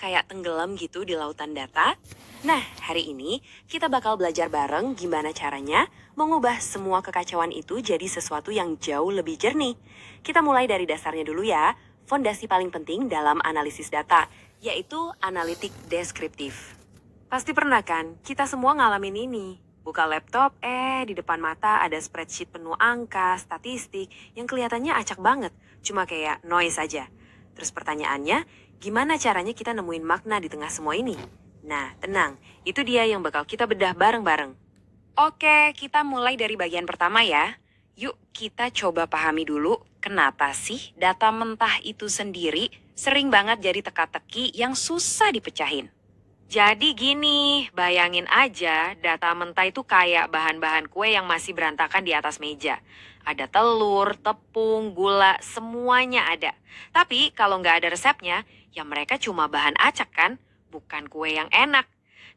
kayak tenggelam gitu di lautan data? Nah, hari ini kita bakal belajar bareng gimana caranya mengubah semua kekacauan itu jadi sesuatu yang jauh lebih jernih. Kita mulai dari dasarnya dulu ya, fondasi paling penting dalam analisis data, yaitu analitik deskriptif. Pasti pernah kan, kita semua ngalamin ini. Buka laptop, di depan mata ada spreadsheet penuh angka, statistik, yang kelihatannya acak banget, cuma kayak noise aja. Terus pertanyaannya, gimana caranya kita nemuin makna di tengah semua ini? Nah, tenang, itu dia yang bakal kita bedah bareng-bareng. Oke, kita mulai dari bagian pertama ya. Yuk, kita coba pahami dulu kenapa sih data mentah itu sendiri sering banget jadi teka-teki yang susah dipecahin. Jadi gini, bayangin aja data mentah itu kayak bahan-bahan kue yang masih berantakan di atas meja. Ada telur, tepung, gula, semuanya ada. Tapi kalau nggak ada resepnya, ya mereka cuma bahan acak kan, bukan kue yang enak.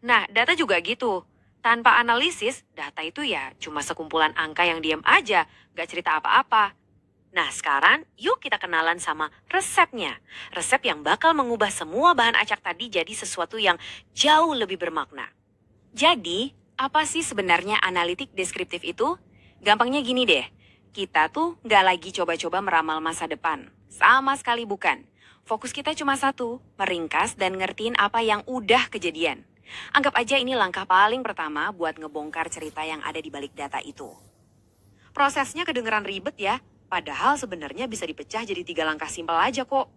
Nah, data juga gitu. Tanpa analisis, data itu ya cuma sekumpulan angka yang diam aja, nggak cerita apa-apa. Nah, sekarang yuk kita kenalan sama resepnya. Resep yang bakal mengubah semua bahan acak tadi jadi sesuatu yang jauh lebih bermakna. Jadi, apa sih sebenarnya analitik deskriptif itu? Gampangnya gini deh, kita tuh nggak lagi coba-coba meramal masa depan. Sama sekali bukan. Fokus kita cuma satu, meringkas dan ngertiin apa yang udah kejadian. Anggap aja ini langkah paling pertama buat ngebongkar cerita yang ada di balik data itu. Prosesnya kedengeran ribet ya, padahal sebenarnya bisa dipecah jadi 3 langkah simpel aja kok.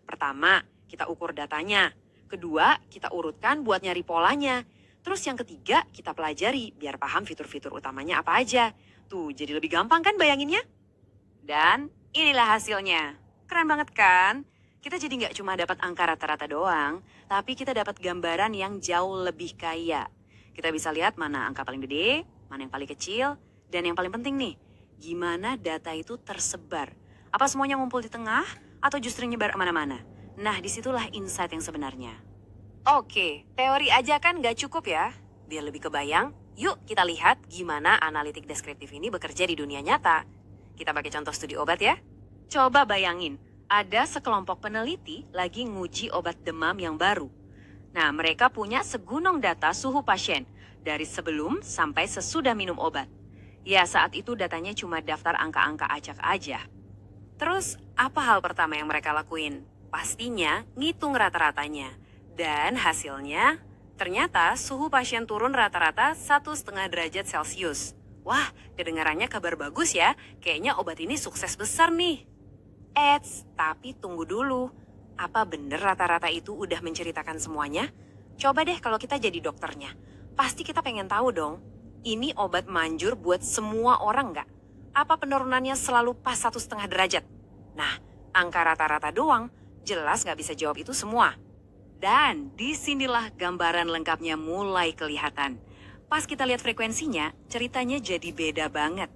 Pertama, kita ukur datanya. Kedua, kita urutkan buat nyari polanya. Terus yang ketiga, kita pelajari biar paham fitur-fitur utamanya apa aja. Tuh, jadi lebih gampang kan bayanginnya? Dan inilah hasilnya. Keren banget kan? Kita jadi nggak cuma dapat angka rata-rata doang, tapi kita dapat gambaran yang jauh lebih kaya. Kita bisa lihat mana angka paling gede, mana yang paling kecil, dan yang paling penting nih, gimana data itu tersebar. Apa semuanya ngumpul di tengah, atau justru nyebar kemana-mana? Nah, disitulah insight yang sebenarnya. Oke, teori aja kan nggak cukup ya. Biar lebih kebayang, yuk kita lihat gimana analitik deskriptif ini bekerja di dunia nyata. Kita pakai contoh studi obat ya. Coba bayangin, ada sekelompok peneliti lagi nguji obat demam yang baru. Nah, mereka punya segunung data suhu pasien dari sebelum sampai sesudah minum obat. Ya, saat itu datanya cuma daftar angka-angka acak aja. Terus, apa hal pertama yang mereka lakuin? Pastinya ngitung rata-ratanya. Dan hasilnya, ternyata suhu pasien turun rata-rata 1,5 derajat Celcius. Wah, kedengarannya kabar bagus ya. Kayaknya obat ini sukses besar nih. Tapi tunggu dulu. Apa bener rata-rata itu udah menceritakan semuanya? Coba deh kalau kita jadi dokternya. Pasti kita pengen tahu dong. Ini obat manjur buat semua orang nggak? Apa penurunannya selalu pas 1,5 derajat? Nah, angka rata-rata doang, jelas nggak bisa jawab itu semua. Dan disinilah gambaran lengkapnya mulai kelihatan. Pas kita lihat frekuensinya, ceritanya jadi beda banget.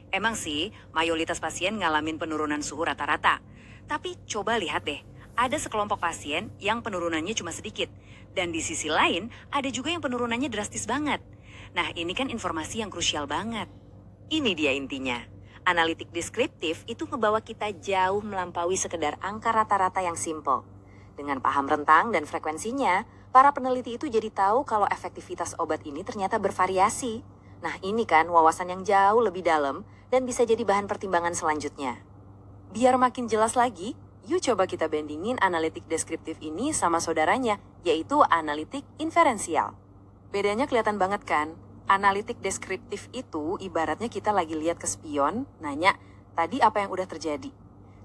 Emang sih, mayoritas pasien ngalamin penurunan suhu rata-rata. Tapi coba lihat deh, ada sekelompok pasien yang penurunannya cuma sedikit. Dan di sisi lain, ada juga yang penurunannya drastis banget. Nah, ini kan informasi yang krusial banget. Ini dia intinya. Analitik deskriptif itu ngebawa kita jauh melampaui sekedar angka rata-rata yang simple. Dengan paham rentang dan frekuensinya, para peneliti itu jadi tahu kalau efektivitas obat ini ternyata bervariasi. Nah, ini kan wawasan yang jauh lebih dalam dan bisa jadi bahan pertimbangan selanjutnya. Biar makin jelas lagi, yuk coba kita bandingin analitik deskriptif ini sama saudaranya, yaitu analitik inferensial. Bedanya kelihatan banget kan? Analitik deskriptif itu ibaratnya kita lagi lihat ke spion, nanya, tadi apa yang udah terjadi?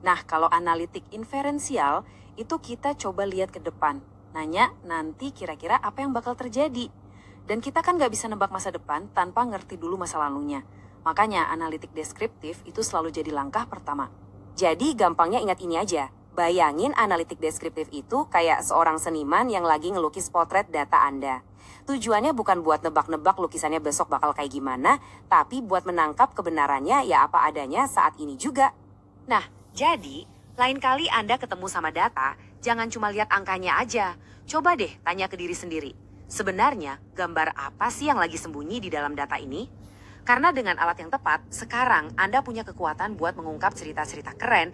Nah, kalau analitik inferensial, itu kita coba lihat ke depan, nanya, nanti kira-kira apa yang bakal terjadi? Dan kita kan nggak bisa nebak masa depan tanpa ngerti dulu masa lalunya. Makanya analitik deskriptif itu selalu jadi langkah pertama. Jadi gampangnya ingat ini aja. Bayangin analitik deskriptif itu kayak seorang seniman yang lagi ngelukis potret data Anda. Tujuannya bukan buat nebak-nebak lukisannya besok bakal kayak gimana, tapi buat menangkap kebenarannya ya apa adanya saat ini juga. Nah, jadi lain kali Anda ketemu sama data, jangan cuma lihat angkanya aja. Coba deh tanya ke diri sendiri. Sebenarnya gambar apa sih yang lagi sembunyi di dalam data ini? Karena dengan alat yang tepat, sekarang Anda punya kekuatan buat mengungkap cerita-cerita keren